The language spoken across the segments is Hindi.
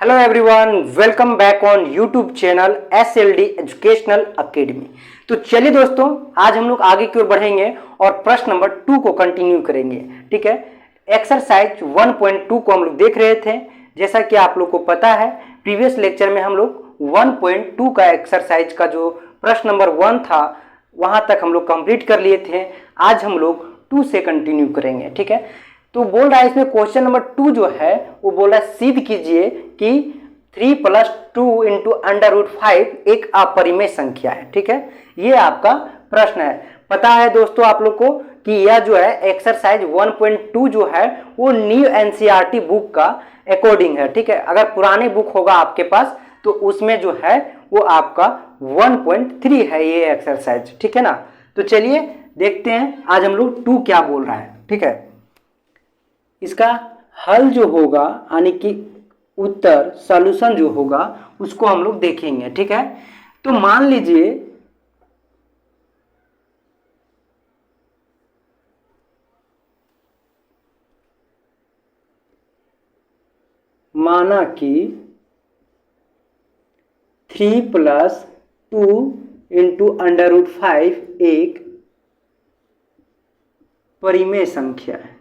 Hello everyone, welcome back on YouTube channel SLD educational academy. तो चलिए दोस्तों, आज हम लोग आगे की ओर बढ़ेंगे और प्रश्न नंबर 2 को कंटिन्यू करेंगे। ठीक है, एक्सरसाइज 1.2 को हम लोग देख रहे थे। जैसा कि आप लोग को पता है, प्रीवियस लेक्चर में हम लोग 1.2 का एक्सरसाइज का जो प्रश्न नंबर 1 था वहां तक हम लोग कंप्लीट कर लिए थे। आज हम लोग 2 से कंटिन्यू करेंगे। ठीक है, तो बोल रहा है इसमें क्वेश्चन नंबर 2 जो है वो बोल रहा है सिद्ध कीजिए कि 3 + 2 × √5 एक अपरिमेय संख्या है। ठीक है, ये आपका प्रश्न है। पता है दोस्तों आप लोग को कि यह जो है एक्सरसाइज 1.2 जो है वो न्यू NCERT बुक का अकॉर्डिंग है। ठीक है, अगर पुराने बुक होगा आपके पास तो उसमें जो है वो आपका 1.3 है ये एक्सरसाइज। ठीक है ना, तो चलिए देखते हैं आज हम लोग 2 क्या बोल रहा है। ठीक है, इसका हल जो होगा यानी कि उत्तर सॉल्यूशन जो होगा उसको हम लोग देखेंगे। ठीक है, तो मान लीजिए माना कि 3 + 2 × √5 एक परिमेय संख्या है।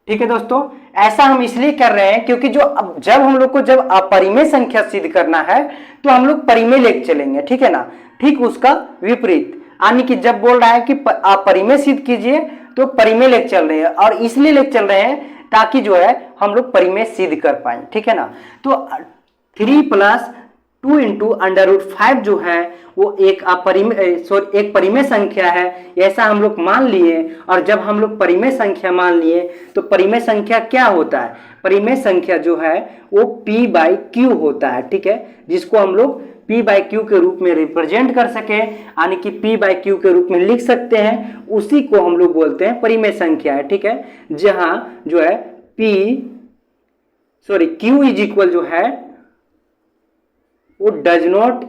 ठीक है दोस्तों, ऐसा हम इसलिए कर रहे हैं क्योंकि जब हम लोग को जब अपरिमेय संख्या सिद्ध करना है तो हम लोग परिमेय लेके चलेंगे। ठीक है ना, ठीक उसका विपरीत यानी कि जब बोल रहा है कि अपरिमेय सिद्ध कीजिए तो परिमेय लेके चल रहे हैं, और इसलिए लेके चल रहे हैं ताकि जो है हम लोग परिमेय सिद्ध कर पाए। ठीक है ना, तो 3 + 2 × √5 जो है वो एक परिमेय संख्या है, ऐसा हम लोग मान लिए। और जब हम लोग परिमेय संख्या मान लिए तो परिमेय संख्या क्या होता है? परिमेय संख्या जो है वो P/Q होता है। ठीक है, जिसको हम लोग P/Q के रूप में रिप्रेजेंट कर सके यानी कि P/Q के रूप में लिख सकते हैं, उसी को हम लोग बोलते हैं परिमेय संख्या है। ठीक है, जहां जो है Q इज इक्वल जो है वो डज नॉट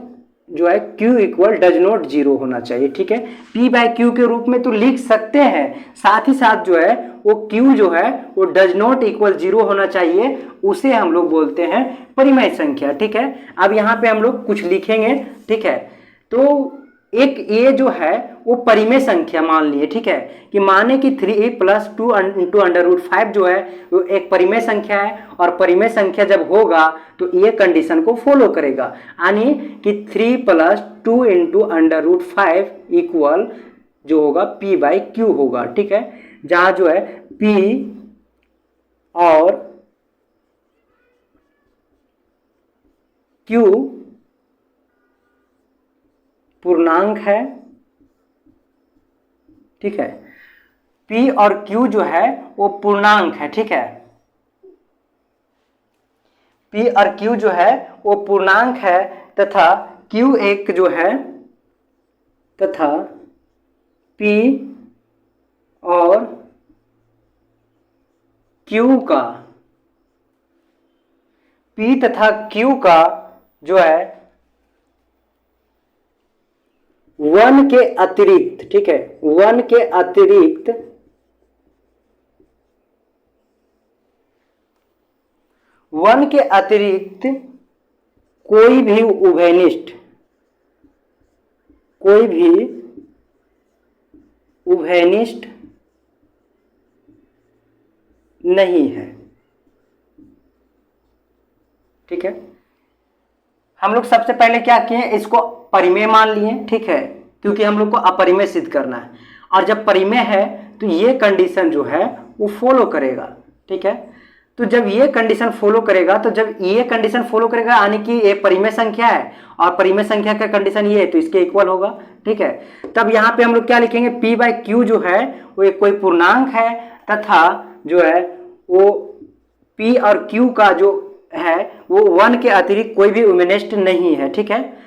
जो है Q इक्वल डज नॉट 0 होना चाहिए। ठीक है, P/Q के रूप में तो लिख सकते हैं, साथ ही साथ जो है वो Q जो है वो डज नॉट इक्वल 0 होना चाहिए, उसे हम लोग बोलते हैं परिमेय संख्या। ठीक है, अब यहाँ पे हम लोग कुछ लिखेंगे। ठीक है, तो एक ये जो है वो परिमेय संख्या मान लिए। ठीक है, कि माने कि 3 + 2 × √5 जो है वो एक परिमेय संख्या है, और परिमेय संख्या जब होगा तो ये कंडीशन को फॉलो करेगा यानी कि 3 + 2 × √5 इक्वल जो होगा P/Q होगा। ठीक है, जहां जो है P और Q पूर्णांक है। ठीक है, P और Q जो है वो पूर्णांक है। ठीक है, P और Q जो है वो पूर्णांक है तथा Q एक जो है तथा P और Q का P तथा Q का जो है 1 के अतिरिक्त, ठीक है, 1 के अतिरिक्त कोई भी उभयनिष्ठ नहीं है। ठीक है, हम लोग सबसे पहले क्या किए, इसको परिमेय मान लिए। ठीक है, क्योंकि हम लोग को अपरिमेय सिद्ध करना है, और जब परिमेय है तो ये कंडीशन जो है वो फॉलो करेगा। ठीक है, तो जब ये कंडीशन फॉलो करेगा तो जब ये कंडीशन फॉलो करेगा यानी कि ये परिमेय संख्या है और परिमेय संख्या का कंडीशन ये है तो इसके इक्वल होगा। ठीक है, तब यहाँ पे हम लोग क्या लिखेंगे, P/Q जो है वो एक कोई पूर्णांक है तथा जो है वो P और Q का जो है वो 1 के अतिरिक्त कोई भी उभयनिष्ठ नहीं है। ठीक है,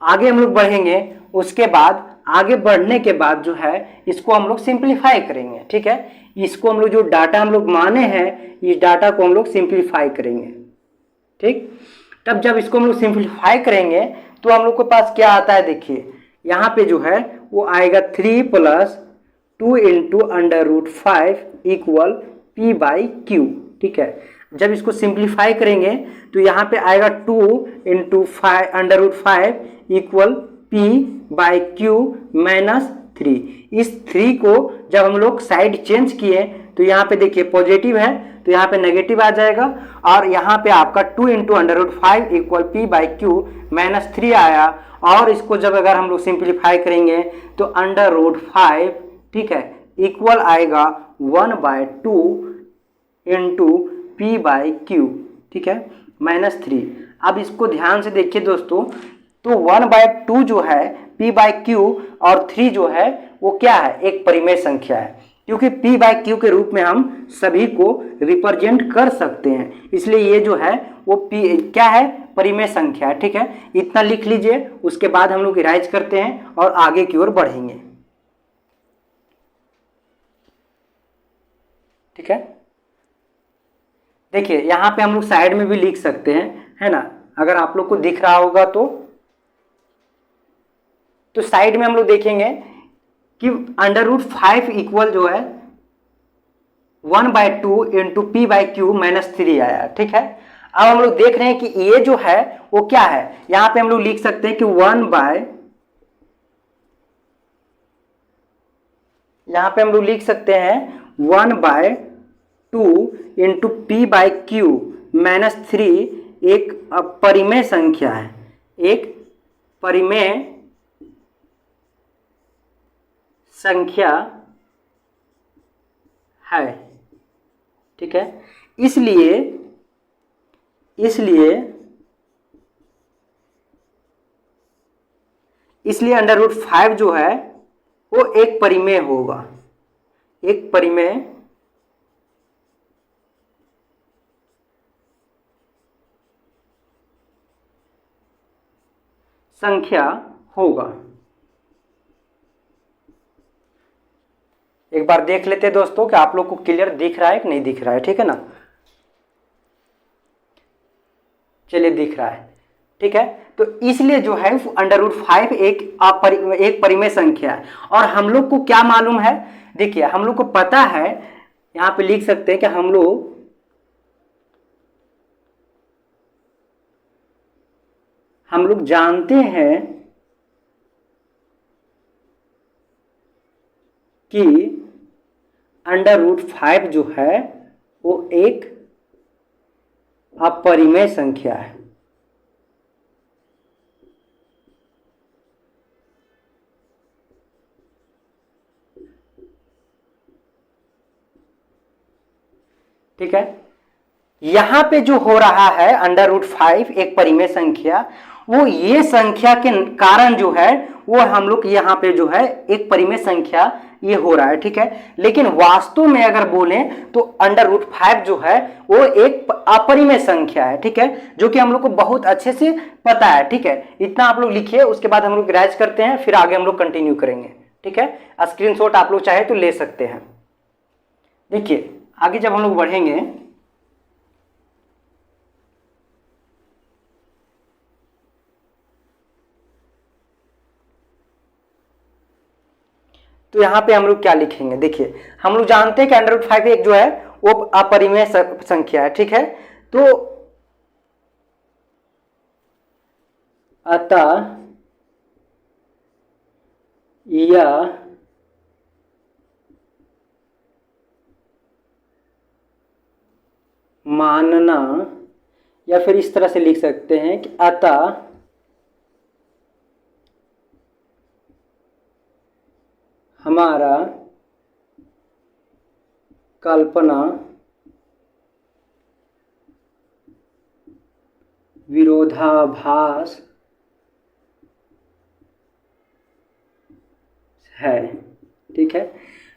आगे हम लोग बढ़ेंगे, उसके बाद आगे बढ़ने के बाद जो है इसको हम लोग सिंप्लीफाई करेंगे। ठीक है, इसको हम लोग जो डाटा हम लोग माने हैं इस डाटा को हम लोग सिंप्लीफाई करेंगे। ठीक, तब जब इसको हम लोग सिंप्लीफाई करेंगे तो हम लोग के पास क्या आता है, देखिए यहाँ पे जो है वो आएगा 3 plus 2 into under root 5 equal p by q. ठीक है, जब इसको सिंप्लीफाई करेंगे तो यहाँ पे आएगा 2 into under root 5 equal p by q minus 3। इस 3 को जब हम लोग साइड चेंज किए तो यहाँ पे देखिए पॉजिटिव है तो यहाँ पे नेगेटिव आ जाएगा, और यहाँ पे आपका 2 into under root 5 equal p by q minus 3 आया। और इसको जब अगर हम लोग सिंप्लीफाई करेंगे तो अंडर रूट 5, ठीक है, इक्वल आएगा 1/2 इंटू पी बाई क्यू, ठीक है, माइनस 3। अब इसको ध्यान से देखिए दोस्तों, तो 1/2 जो है पी बाई क्यू और 3 जो है वो क्या है, एक परिमेय संख्या है, क्योंकि पी बाई क्यू के रूप में हम सभी को रिप्रेजेंट कर सकते हैं, इसलिए ये जो है वो पी क्या है, परिमेय संख्या है। ठीक है, इतना लिख लीजिए, उसके बाद हम लोग इराइज करते हैं और आगे की ओर बढ़ेंगे। ठीक है, देखिए यहाँ पे हम लोग साइड में भी लिख सकते हैं, है ना, अगर आप लोग को दिख रहा होगा तो साइड में हम लोग देखेंगे कि अंडर रूट 5 इक्वल जो है 1/2 into P by q minus 3 आया। ठीक है, अब हम लोग देख रहे हैं कि ये जो है वो क्या है, यहां पे हम लोग लिख सकते हैं कि यहां पे हम लोग लिख सकते हैं 1/2 into P by q minus 3 एक परिमेय संख्या है, एक परिमेय संख्या है। ठीक है, इसलिए अंडर रूट 5 जो है वो एक परिमेय होगा, एक परिमेय संख्या होगा। एक बार देख लेते हैं दोस्तों कि आप लोग को क्लियर दिख रहा है कि नहीं दिख रहा है। ठीक है ना, चलिए दिख रहा है। ठीक है, तो इसलिए जो है अंडर रूट 5 एक परिमेय संख्या है। और हम लोग को क्या मालूम है, देखिए हम लोग को पता है, यहां पे लिख सकते हैं कि हम लोग जानते हैं कि अंडर रूट 5 जो है वो एक अपरिमेय संख्या है। ठीक है, यहां पे जो हो रहा है अंडर रूट 5 एक परिमेय संख्या, वो ये संख्या के कारण जो है वो हम लोग यहाँ पे जो है एक परिमेय संख्या ये हो रहा है। ठीक है, लेकिन वास्तव में अगर बोलें तो अंडर रूट 5 जो है वो एक अपरिमेय संख्या है। ठीक है, जो कि हम लोग को बहुत अच्छे से पता है। ठीक है, इतना आप लोग लिखिए, उसके बाद हम लोग राइज करते हैं, फिर आगे हम लोग कंटिन्यू करेंगे। ठीक है, स्क्रीनशॉट आप लोग चाहे तो ले सकते हैं। देखिए आगे जब हम लोग बढ़ेंगे तो यहाँ पे हम लोग क्या लिखेंगे, देखिए हम लोग जानते हैं कि अंडर रूट 5 एक जो है वो अपरिमेय संख्या है। ठीक है, तो अतः यह मानना, या फिर इस तरह से लिख सकते हैं कि अतः हमारा कल्पना विरोधाभास है। ठीक है,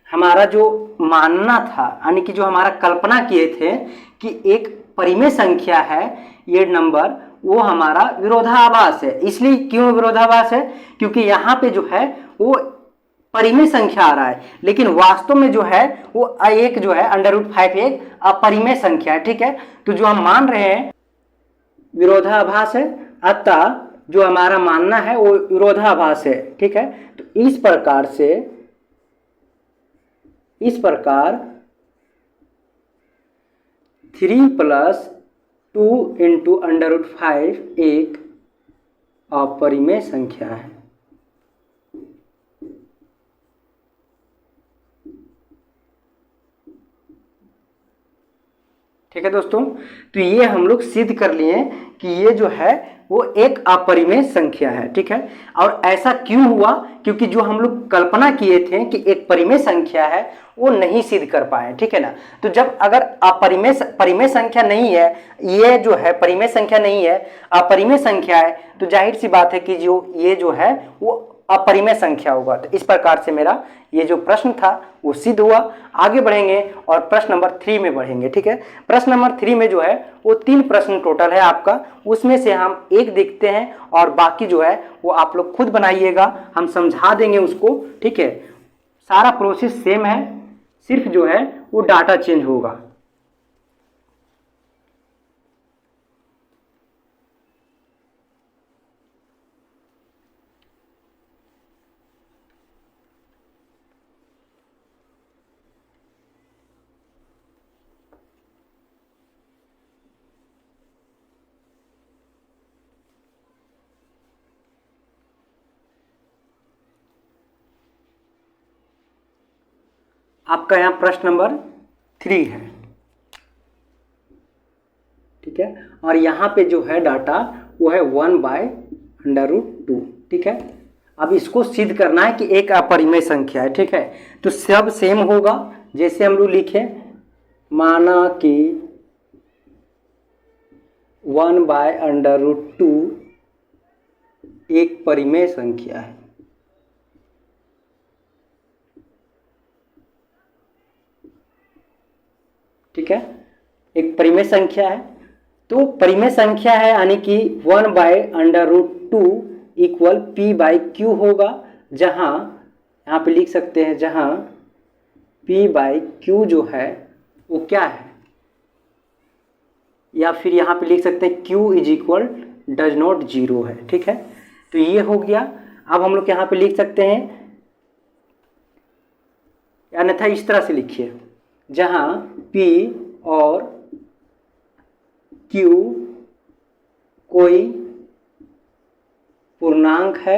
हमारा जो मानना था, यानी कि जो हमारा कल्पना किए थे कि एक परिमेय संख्या है ये नंबर, वो हमारा विरोधाभास है। इसलिए क्यों विरोधाभास है, क्योंकि यहाँ पे जो है वो परिमेय संख्या आ रहा है, लेकिन वास्तव में जो है वो एक जो है अंडर रूट 5 एक अपरिमेय संख्या है। ठीक है, तो जो हम मान रहे हैं विरोधाभास है, अतः जो हमारा मानना है वो विरोधाभास है, ठीक है। तो इस प्रकार 3+2 × एक अपरिमेय संख्या है। ठीक है दोस्तों, तो ये हम लोग सिद्ध कर लिए कि ये जो है वो एक अपरिमेय संख्या है, ठीक है। और ऐसा क्यों हुआ? क्योंकि जो हम लोग कल्पना किए थे कि एक परिमेय संख्या है वो नहीं सिद्ध कर पाए, ठीक है ना। तो जब अगर परिमेय संख्या नहीं है, ये जो है परिमेय संख्या नहीं है, अपरिमेय संख्या है, तो जाहिर सी बात है कि ये जो है वो अपरिमेय संख्या होगा। तो इस प्रकार से मेरा ये जो प्रश्न था वो सिद्ध हुआ। आगे बढ़ेंगे और प्रश्न नंबर 3 में बढ़ेंगे, ठीक है। प्रश्न नंबर 3 में जो है वो 3 प्रश्न टोटल है आपका, उसमें से हम एक देखते हैं और बाकी जो है वो आप लोग खुद बनाइएगा, हम समझा देंगे उसको, ठीक है। सारा प्रोसेस सेम है, सिर्फ जो है वो डाटा चेंज होगा। आपका यहाँ प्रश्न नंबर 3 है, ठीक है। और यहाँ पे जो है डाटा वो है 1/√2, ठीक है। अब इसको सिद्ध करना है कि एक अपरिमेय संख्या है, ठीक है। तो सब सेम होगा, जैसे हम लोग लिखे, माना कि 1/√2 एक परिमेय संख्या है, ठीक है। एक परिमेय संख्या है, तो परिमेय संख्या है यानी कि 1/√2 इक्वल p/q होगा, जहां यहाँ पे लिख सकते हैं जहां p/q जो है वो क्या है, या फिर यहाँ पे लिख सकते हैं q डज नॉट 0 है, ठीक है। तो ये हो गया। अब हम लोग यहाँ पे लिख सकते हैं, अन्यथा इस तरह से लिखिए, जहां p और q कोई पूर्णांक है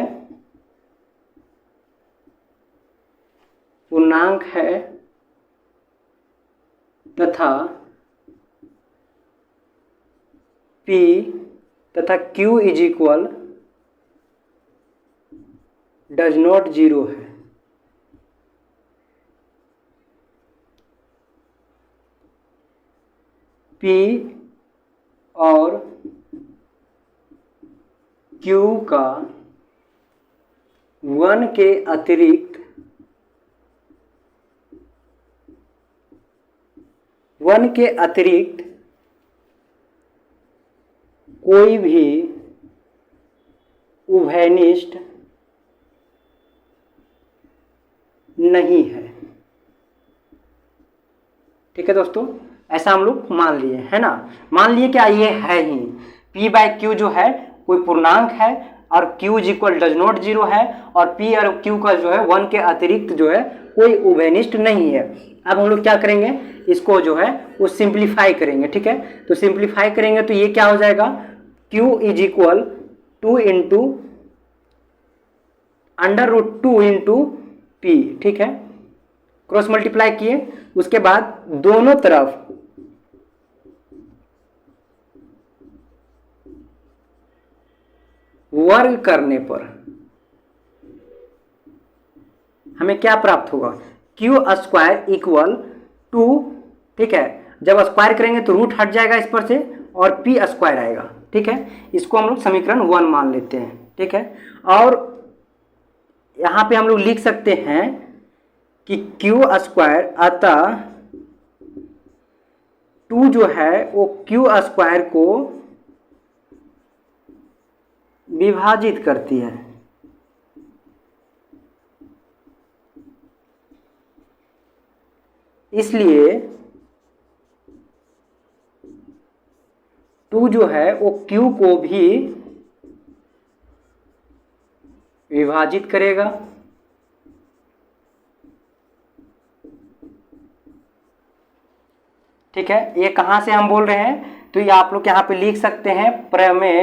तथा p तथा q डज नॉट 0 है। P और Q का 1 के अतिरिक्त कोई भी उभयनिष्ठ नहीं है, ठीक है दोस्तों। ऐसा हम लोग मान लिए, है ना। मान लिए क्या ये है ही, p/q जो है कोई पूर्णांक है और q डज नॉट 0 है, और p और q का जो है 1 के अतिरिक्त जो है कोई उभयनिष्ठ नहीं है। अब हम लोग क्या करेंगे, इसको जो है वो सिंप्लीफाई करेंगे, ठीक है। तो सिंप्लीफाई करेंगे तो ये क्या हो जाएगा, q 2 √2 p, ठीक है। क्रॉस मल्टीप्लाई किए, उसके बाद दोनों तरफ वर्ग करने पर हमें क्या प्राप्त होगा, q² = 2, ठीक है। जब स्क्वायर करेंगे तो रूट हट जाएगा इस पर से और p² आएगा, ठीक है। इसको हम लोग समीकरण 1 मान लेते हैं, ठीक है। और यहां पे हम लोग लिख सकते हैं कि q² अतः 2 जो है वो q² को विभाजित करती है, इसलिए 2 जो है वो q को भी विभाजित करेगा। ठीक है, ये कहाँ से हम बोल रहे हैं, तो ये आप लोग यहाँ पे लिख सकते हैं प्रमेय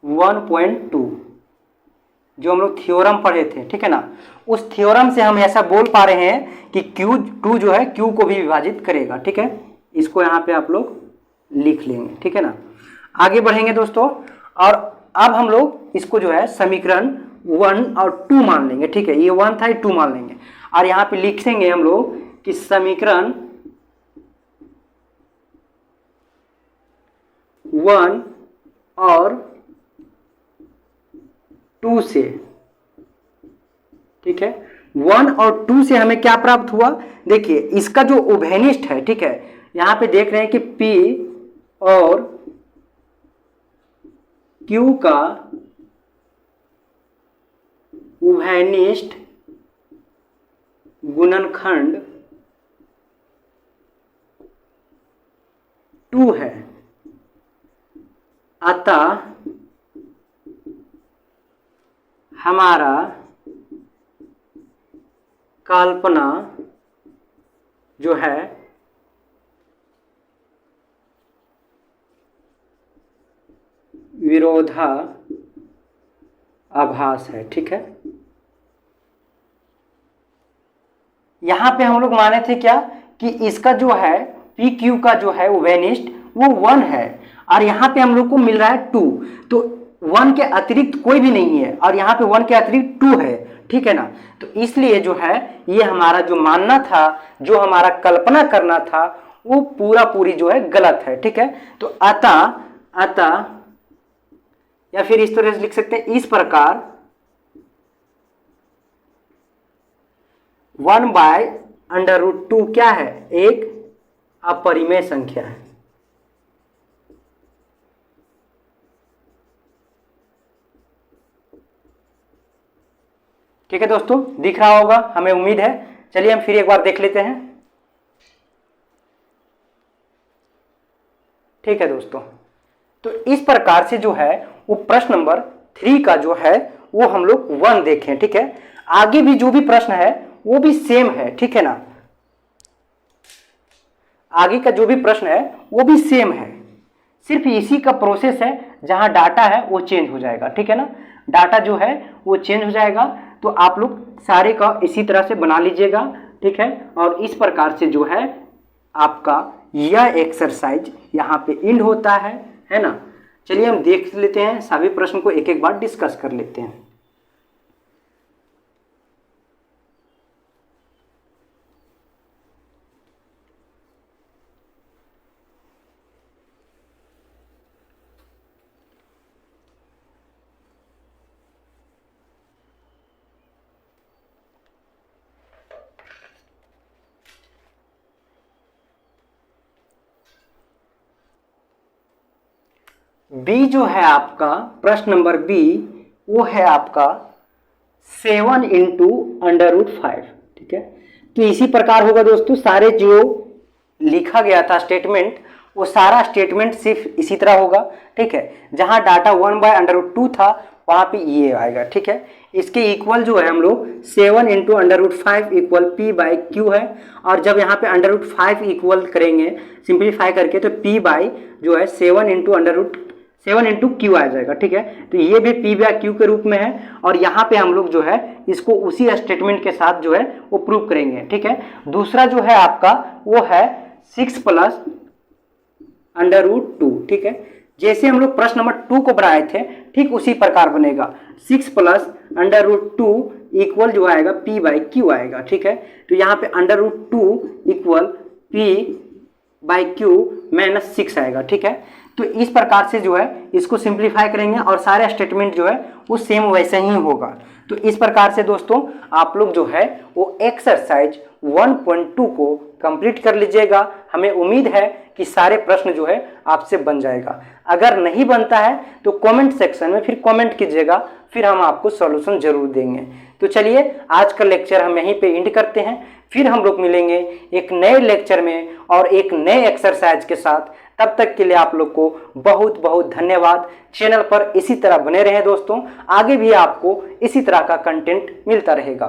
1.2 जो हम लोग थ्योरम पढ़े थे। ठीक है ना, उस थ्योरम से हम ऐसा बोल पा रहे हैं कि Q2 जो है Q को भी विभाजित करेगा। ठीक है, इसको यहाँ पे आप लोग लिख लेंगे। ठीक है ना, आगे बढ़ेंगे दोस्तों, और अब हम लोग इसको जो है समीकरण 1 और 2 मान लेंगे। ठीक है, ये 1 था, ये 2 मान लेंगे, और यहाँ पे लिखेंगे हम लोग कि समीकरण 1 और 2 से, ठीक है, 1 और 2 से हमें क्या प्राप्त हुआ, देखिए इसका जो उभयनिष्ठ है, ठीक है, यहां पे देख रहे हैं कि P और Q का उभयनिष्ठ गुणनखंड 2 है, अतः हमारा कल्पना जो है विरोधाभास है। ठीक है, यहां पे हम लोग माने थे क्या कि इसका जो है पी क्यू का जो है उभयनिष्ठ वो 1 है, और यहां पे हम लोग को मिल रहा है 2, तो 1 के अतिरिक्त कोई भी नहीं है, और यहाँ पे 1 के अतिरिक्त 2 है। ठीक है ना, तो इसलिए जो है ये हमारा जो मानना था, जो हमारा कल्पना करना था, वो पूरी जो है गलत है। ठीक है, तो अतः या फिर इस तरह से लिख सकते हैं, इस प्रकार 1/√2 क्या है, एक अपरिमेय संख्या है। ठीक है दोस्तों, दिख रहा होगा हमें उम्मीद है। चलिए हम फिर एक बार देख लेते हैं। ठीक है दोस्तों, तो इस प्रकार से जो है वो प्रश्न नंबर 3 का जो है वो हम लोग 1 देखें। ठीक है, आगे भी जो भी प्रश्न है वो भी सेम है। ठीक है ना, आगे का जो भी प्रश्न है वो भी सेम है, सिर्फ इसी का प्रोसेस है, जहां डाटा है वो चेंज हो जाएगा। ठीक है ना, डाटा जो है वो चेंज हो जाएगा, तो आप लोग सारे का इसी तरह से बना लीजिएगा। ठीक है, और इस प्रकार से जो है आपका यह एक्सरसाइज यहाँ पे एंड होता है ना। चलिए हम देख लेते हैं, सभी प्रश्न को एक एक बार डिस्कस कर लेते हैं। बी जो है आपका प्रश्न नंबर बी, वो है आपका 7 × √5। ठीक है, तो इसी प्रकार होगा दोस्तों, सारे जो लिखा गया था स्टेटमेंट, वो सारा स्टेटमेंट सिर्फ इसी तरह होगा। ठीक है, जहां डाटा 1/√2 था वहां पे ये आएगा। ठीक है, इसके इक्वल जो है हम लोग 7 × √5 इक्वल P/Q है, और जब यहाँ पे √5 इक्वल करेंगे सिंप्लीफाई करके, तो P/ जो है 7 × Q आ जाएगा। ठीक है, तो ये भी P/Q के रूप में है, और यहाँ पे हम लोग जो है इसको उसी स्टेटमेंट के साथ जो है वो प्रूव करेंगे। ठीक है, दूसरा जो है आपका वो है 6 + √2। ठीक है, जैसे हम लोग प्रश्न नंबर 2 को बनाए थे ठीक उसी प्रकार बनेगा, 6 + √2 इक्वल जो आएगा P/Q आएगा। ठीक है, तो यहाँ पे √2 इक्वल P/Q - 6 आएगा। ठीक है, तो इस प्रकार से जो है इसको सिंप्लीफाई करेंगे, और सारे स्टेटमेंट जो है वो सेम वैसे ही होगा। तो इस प्रकार से दोस्तों आप लोग जो है वो एक्सरसाइज 1.2 को कंप्लीट कर लीजिएगा। हमें उम्मीद है कि सारे प्रश्न जो है आपसे बन जाएगा। अगर नहीं बनता है तो कमेंट सेक्शन में फिर कमेंट कीजिएगा, फिर हम आपको सॉल्यूशन जरूर देंगे। तो चलिए आज का लेक्चर हम यहीं पे एंड करते हैं, फिर हम लोग मिलेंगे एक नए लेक्चर में और एक नए एक्सरसाइज के साथ। तब तक के लिए आप लोग को बहुत बहुत धन्यवाद। चैनल पर इसी तरह बने रहें दोस्तों, आगे भी आपको इसी तरह का कंटेंट मिलता रहेगा।